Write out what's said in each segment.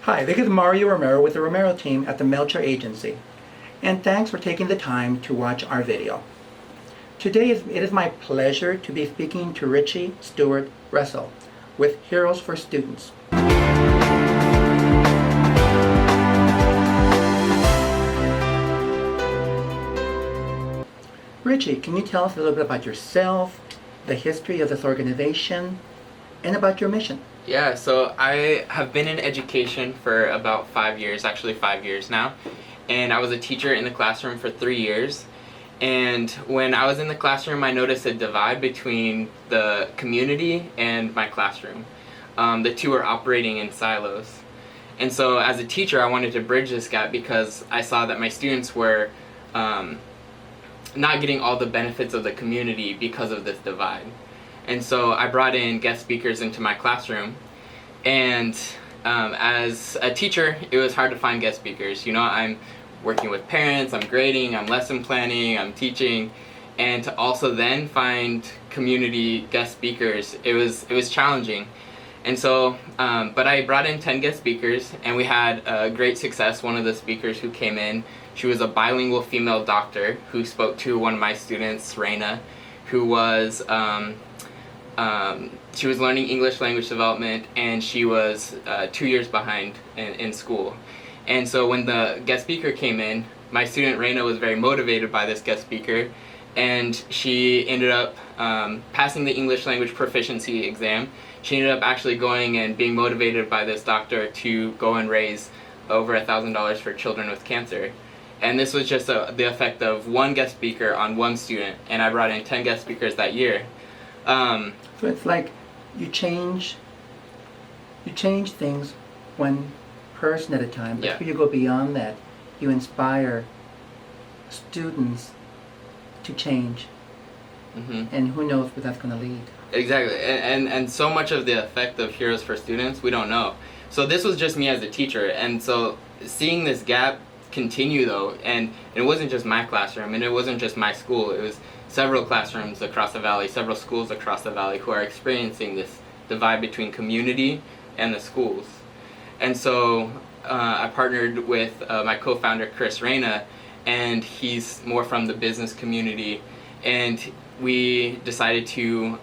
Hi, this is Mario Romero with the Romero team at the Melcher Agency, and thanks for taking the time to watch our video. Today it is my pleasure to be speaking to Richie Ressel with Heroes for Students. Richie, can you tell us a little bit about yourself, the history of this organization, and about your mission? Yeah, so I have been in education for about 5 years, actually 5 years now, and I was a teacher in the classroom for 3 years. And when I was in the classroom, I noticed a divide between the community and my classroom. The two are operating in silos. And so as a teacher, I wanted to bridge this gap because I saw that my students were not getting all the benefits of the community because of this divide. And so I brought in guest speakers into my classroom, and as a teacher, it was hard to find guest speakers. You know, I'm working with parents, I'm grading, I'm lesson planning, I'm teaching, and to also then find community guest speakers, it was challenging. And so, but I brought in 10 guest speakers, and we had great success. One of the speakers who came in, she was a bilingual female doctor who spoke to one of my students, Raina, who was she was learning English language development, and she was 2 years behind in school. And so when the guest speaker came in, my student Raina was very motivated by this guest speaker, and she ended up passing the English language proficiency exam. She ended up actually going and being motivated by this doctor to go and raise over $1,000 for children with cancer. And this was just the effect of one guest speaker on one student, and I brought in 10 guest speakers that year. So it's like you change things one person at a time, but before you go beyond that, you inspire students to change. Mm-hmm. And who knows where that's going to lead. Exactly, and so much of the effect of Heroes for Students, we don't know. So this was just me as a teacher, and so seeing this gap continue though, and it wasn't just my classroom, and it wasn't just my school, it was several classrooms across the valley, several schools across the valley who are experiencing this divide between community and the schools. And so I partnered with my co-founder Chris Raina, and he's more from the business community, and we decided to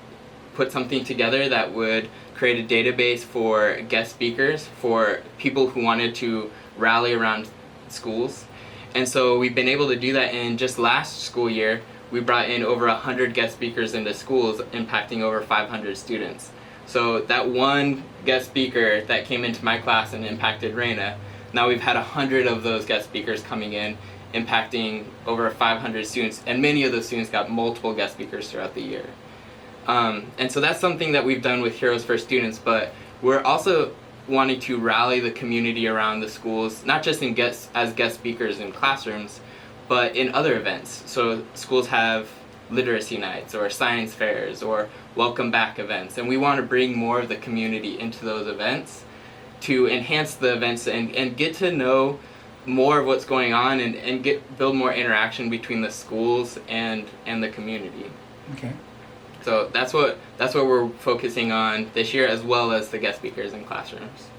put something together that would create a database for guest speakers, for people who wanted to rally around schools. And so we've been able to do that. In just last school year, we brought in over 100 guest speakers into schools, impacting over 500 students. So that one guest speaker that came into my class and impacted Raina, now we've had 100 of those guest speakers coming in, impacting over 500 students, and many of those students got multiple guest speakers throughout the year. And so that's something that we've done with Heroes for Students, but we're also wanting to rally the community around the schools, not just as guest speakers in classrooms, but in other events. So schools have literacy nights or science fairs or welcome back events, and we want to bring more of the community into those events to enhance the events and get to know more of what's going on and build more interaction between the schools and the community. Okay. So that's what we're focusing on this year, as well as the guest speakers in classrooms.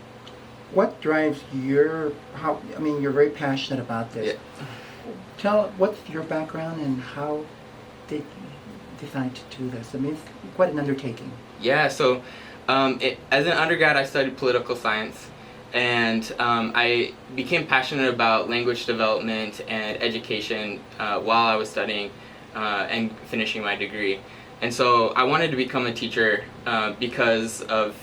What drives you're very passionate about this. Yeah. Tell what's your background and how did you decide to do this? I mean, it's quite an undertaking. Yeah, so as an undergrad, I studied political science, and I became passionate about language development and education while I was studying and finishing my degree. And so I wanted to become a teacher because of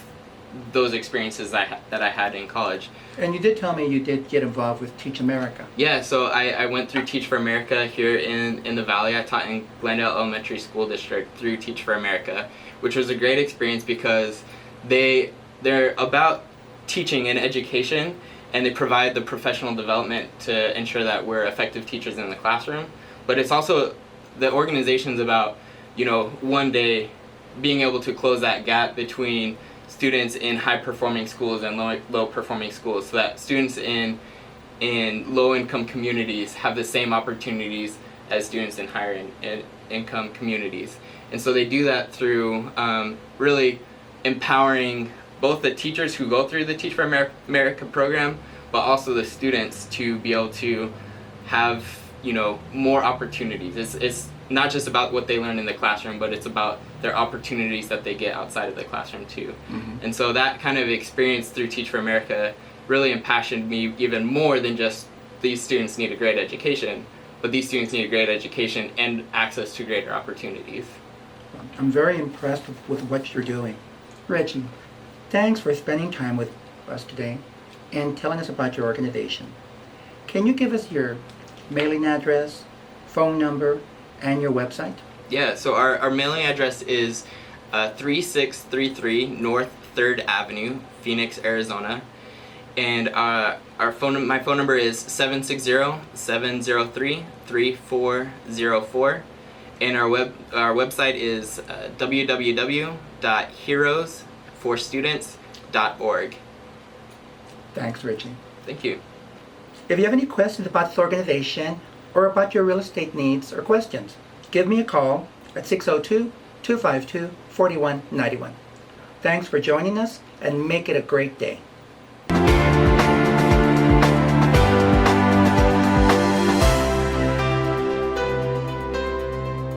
those experiences that I had in college. And you did tell me you did get involved with Teach America. Yeah, so I went through Teach for America here in the Valley. I taught in Glendale Elementary School District through Teach for America, which was a great experience because they're about teaching and education, and they provide the professional development to ensure that we're effective teachers in the classroom. But it's also, the organization's about, you know, one day being able to close that gap between students in high-performing schools and low-performing schools, so that students in low-income communities have the same opportunities as students in higher income communities. And so they do that through really empowering both the teachers who go through the Teach for America program, but also the students to be able to have, more opportunities. It's not just about what they learn in the classroom, but it's about their opportunities that they get outside of the classroom too. Mm-hmm. And so that kind of experience through Teach for America really impassioned me even more than just these students need a great education, but these students need a great education and access to greater opportunities. I'm very impressed with what you're doing. Reggie, thanks for spending time with us today and telling us about your organization. Can you give us your mailing address, phone number, and your website? Yeah, so our mailing address is 3633 North 3rd Avenue, Phoenix, Arizona. And my phone number is 760-703-3404. And our website is www.heroesforstudents.org. Thanks, Richie. Thank you. If you have any questions about this organization or about your real estate needs or questions, give me a call at 602-252-4191. Thanks for joining us, and make it a great day.